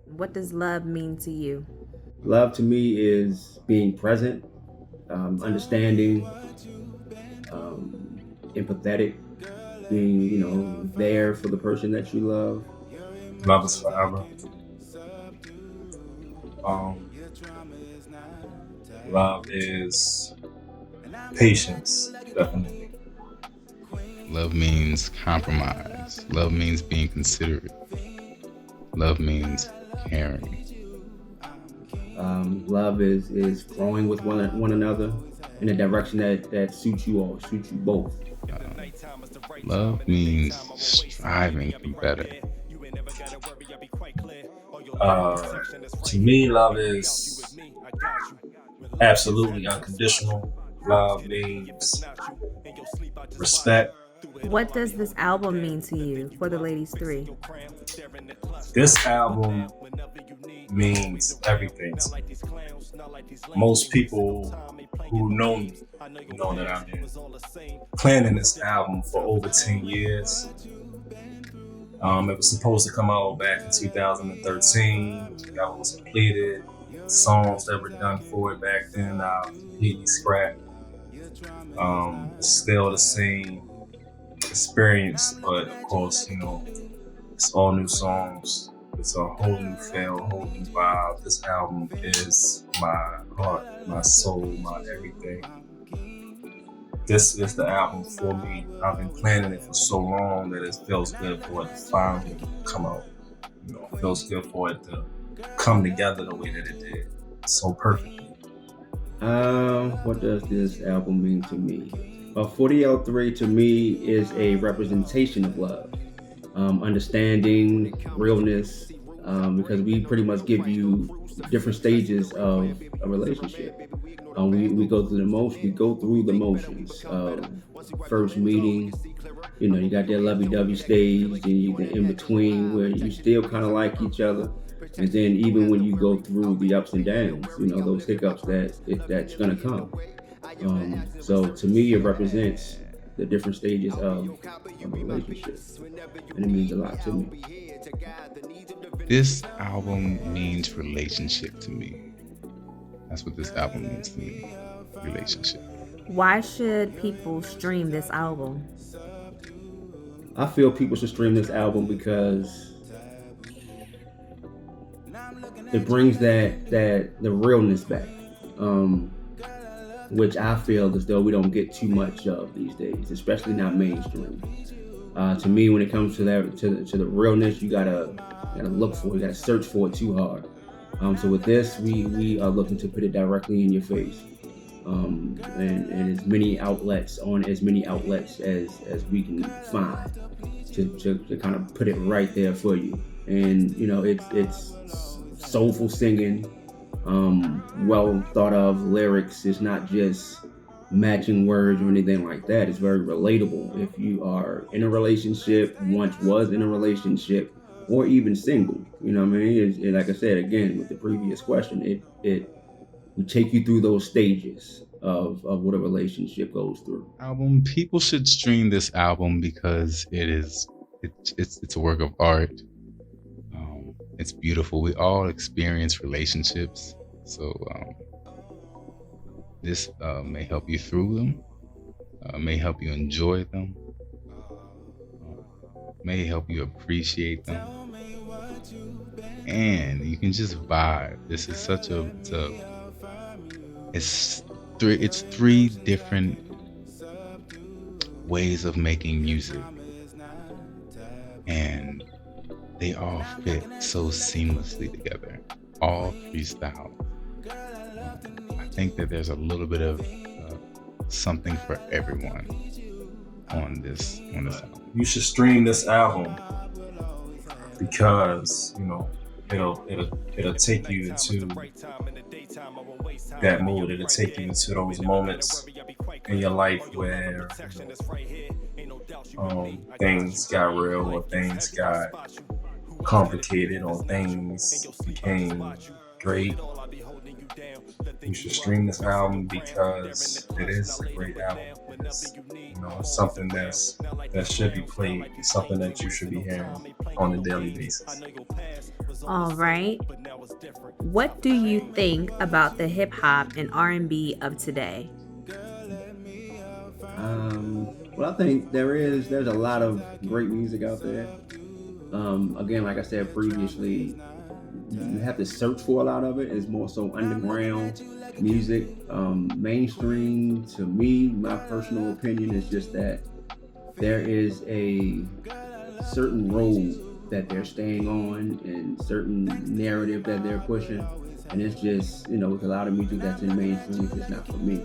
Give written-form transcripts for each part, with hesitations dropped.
What does love mean to you? Love to me is being present, understanding, empathetic, being, there for the person that you love. Love is forever. Um, Love is patience, definitely. Love means compromise. Love means being considerate. Love means caring. Love is growing with one another in a direction that suits you all, suits you both. Love means striving for better. Uh, to me, love is absolutely unconditional. Love means respect. What does this album mean to you for the ladies three? This album means everything to me. Most people who know me know that I've been planning this album for over 10 years. It was supposed to come out back in 2013. That was completed. Songs that were done for it back then, completely scrapped. It's still the same experience, but of course, it's all new songs. It's a whole new feel, whole new vibe. This album is my heart, my soul, my everything. This is the album for me. I've been planning it for so long that it feels good for it to finally come out. It feels good for it to come together the way that it did, so perfectly. What does this album mean to me? 40L3 to me is a representation of love, understanding, realness, because we pretty much give you different stages of a relationship. We go through the motions of first meeting. You got that lovey-dovey stage, and the in between where you still kind of like each other, and then even when you go through the ups and downs, those hiccups that's gonna come. So to me, it represents the different stages of a relationship, and it means a lot to me. This album means relationship to me. That's what this album means to me. Relationship. Why should people stream this album? I feel people should stream this album because it brings that the realness back, um, which I feel as though we don't get too much of these days, especially not mainstream. To me, when it comes to that to the realness, you gotta look for it, you gotta search for it too hard. So with this, we are looking to put it directly in your face, and as many outlets as we can find to kind of put it right there for you. And it's soulful singing, well thought of lyrics. It's not just matching words or anything like that. It's very relatable if you are in a relationship, once was in a relationship, or even single. You know what I mean? Like I said again with the previous question, it we take you through those stages of what a relationship goes through. Album. People should stream this album because it's a work of art. It's beautiful. We all experience relationships, so this may help you through them. May help you enjoy them. May help you appreciate them, and you can just vibe. This is such a it's three different ways of making music, and they all fit so seamlessly together. All three styles. I think that there's a little bit of something for everyone on this album. You should stream this album because it'll take you into that mood. It'll take you into those moments in your life where things got real or things got complicated or things became great. you should stream this album because it is a great album. It's, it's something that should be played, something that you should be hearing on a daily basis. All right. What do you think about the hip hop and R&B of today? Well, I think there's a lot of great music out there. Again, like I said previously, you have to search for a lot of it. It's more so underground music. Mainstream, to me, my personal opinion is just that there is a certain road that they're staying on and certain narrative that they're pushing. And it's just, with a lot of music that's in mainstream, it's just not for me.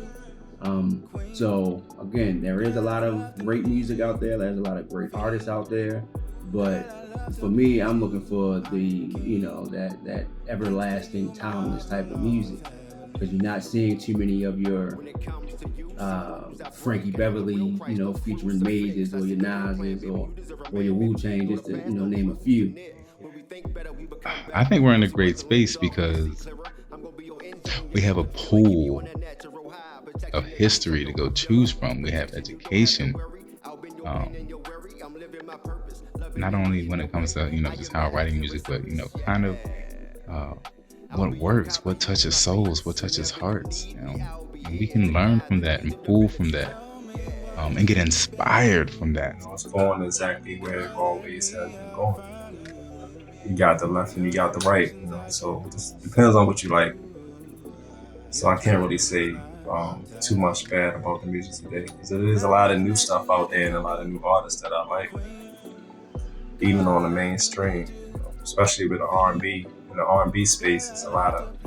So again, there is a lot of great music out there. There's a lot of great artists out there, but for me, I'm looking for that everlasting, timeless type of music, because you're not seeing too many of your Frankie Beverly, featuring Mazes or your Nas's or your Wu Tang, just to name a few. I think we're in a great space because we have a pool of history to go choose from. We have education, not only when it comes to just how writing music, but kind of what works, what touches souls, what touches hearts. And we can learn from that and pull from that, and get inspired from that. It's going exactly where it always has been going. You got the left and you got the right, so it just depends on what you like. So I can't really say too much bad about the music today, because there is a lot of new stuff out there and a lot of new artists that I like, even on the mainstream, especially with the R&B. In the R&B space, it's a lot of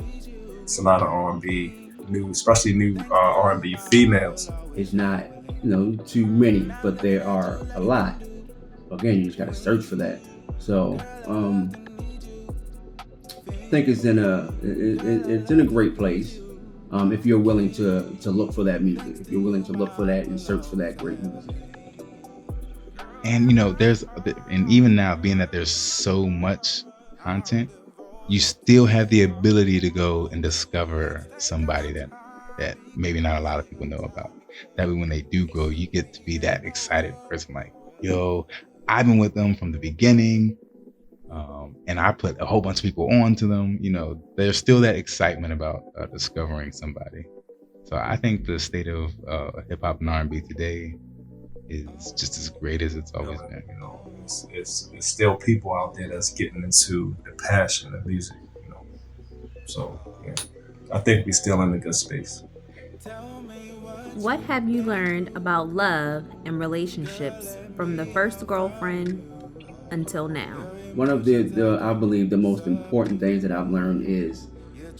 R&B new, especially new R&B females. It's not too many, but there are a lot. Again, you just got to search for that. So I think it's in a great place. If you're willing to look for that music, if you're willing to look for that and search for that great music. And and even now, being that there's so much content, you still have the ability to go and discover somebody that maybe not a lot of people know about. That way, when they do grow, you get to be that excited person, like, yo, I've been with them from the beginning, and I put a whole bunch of people on to them. There's still that excitement about discovering somebody. So I think the state of hip hop and R&B today is just as great as it's always been. It's still people out there that's getting into the passion of music. So yeah, I think we're still in a good space. What have you learned about love and relationships from the first girlfriend until now? One of I believe the most important things that I've learned is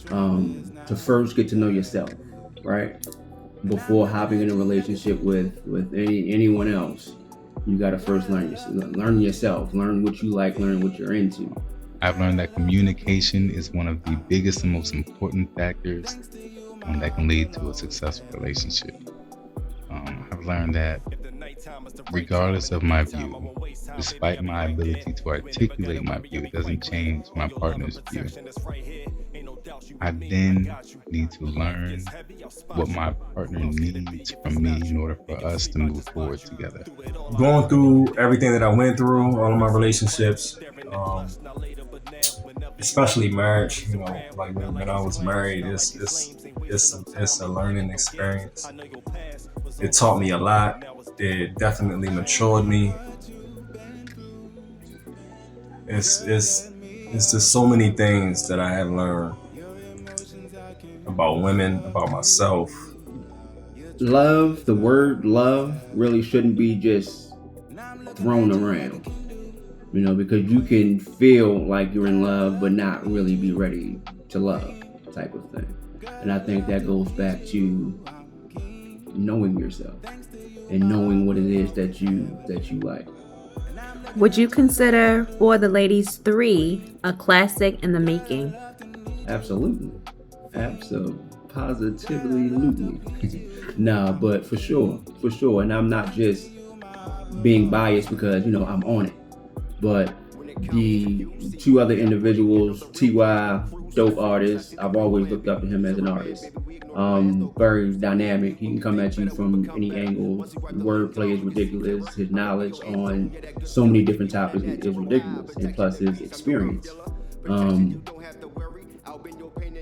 to first get to know yourself, right? Before hopping in a relationship with anyone else, you got to first learn yourself, learn what you like, learn what you're into. I've learned that communication is one of the biggest and most important factors that can lead to a successful relationship. I've learned that regardless of my view, despite my ability to articulate my view, it doesn't change my partner's view. I then need to learn what my partner needs from me in order for us to move forward together. Going through everything that I went through, all of my relationships, especially marriage, like when I was married, it's a learning experience. It taught me a lot. It definitely matured me. It's just so many things that I have learned about women, about myself. Love, the word love really shouldn't be just thrown around, because you can feel like you're in love but not really be ready to love, type of thing. And I think that goes back to knowing yourself and knowing what it is that you like. Would you consider For the Ladies 3 a classic in the making? Absolutely. Positively. Nah, but for sure. And I'm not just being biased because, I'm on it. But the two other individuals, T.Y. dope artist. I've always looked up to him as an artist. Very dynamic. He can come at you from any angle. Wordplay is ridiculous. His knowledge on so many different topics is ridiculous, and plus his experience.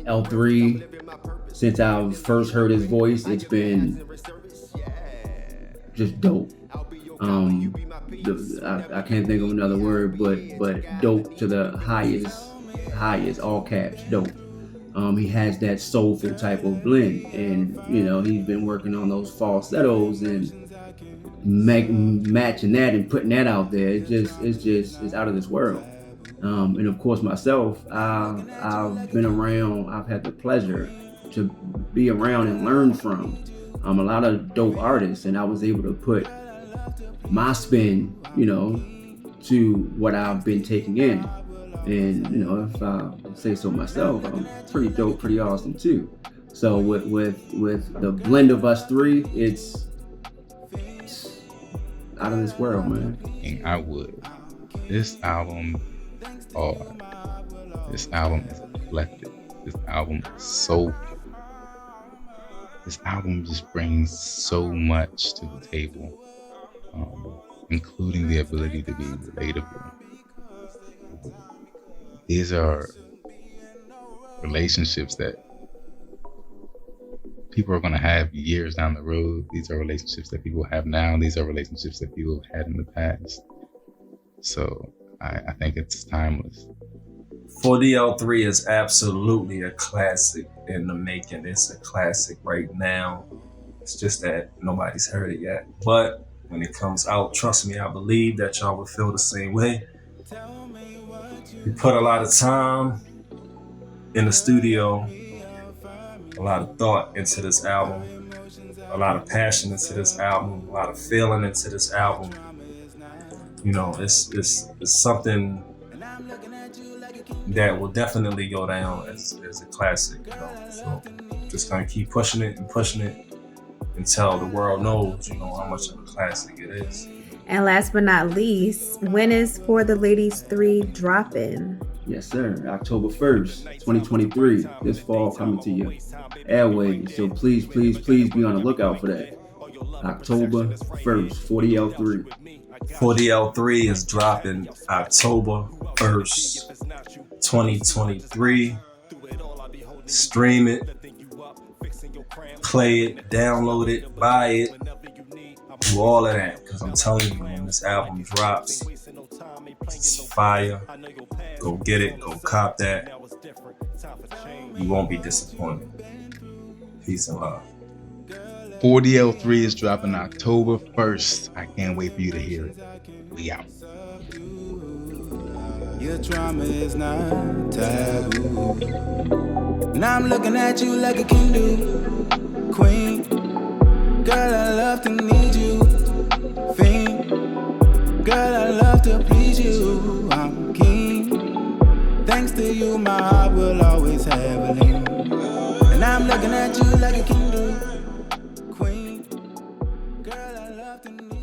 L3, since I first heard his voice, it's been just dope. I can't think of another word, but dope to the highest, all caps, dope. He has that soulful type of blend, and he's been working on those falsettos and matching that and putting that out there. It's out of this world. And of course myself, I've been around. I've had the pleasure to be around and learn from a lot of dope artists, and I was able to put my spin, to what I've been taking in. And if I say so myself, I'm pretty dope, pretty awesome too. So with the blend of us three, it's out of this world, man. And I would. This album, this album is eclectic. This album is soulful. This album just brings so much to the table, including the ability to be relatable. These are relationships that people are going to have years down the road. These are relationships that people have now. These are relationships that people have had in the past. So I think it's timeless. 4DL3 is absolutely a classic in the making. It's a classic right now. It's just that nobody's heard it yet. But when it comes out, trust me, I believe that y'all will feel the same way. We put a lot of time in the studio, a lot of thought into this album, a lot of passion into this album, a lot of feeling into this album. It's something that will definitely go down as a classic. So just gonna keep pushing it until the world knows, how much of a classic it is. And last but not least, when is For the Ladies 3 dropping? Yes, sir. October 1st, 2023. This fall coming to you. Airways. So please be on the lookout for that. October 1st, 4DL3. 4DL3 is dropping October 1st, 2023. Stream it, play it, download it, buy it, do all of that. Because I'm telling you, when this album drops, it's fire. Go get it, go cop that. You won't be disappointed. Peace and love. 4DL3 is dropping October 1st. I can't wait for you to hear it. We out. Your drama is not taboo. Now I'm looking at you like a king do. Queen, girl, I love to need you. Fiend, girl, I love to please you. I'm keen. Thanks to you, my heart will always have a lean. And I'm looking at you like a king do. Queen, girl, I love to need you.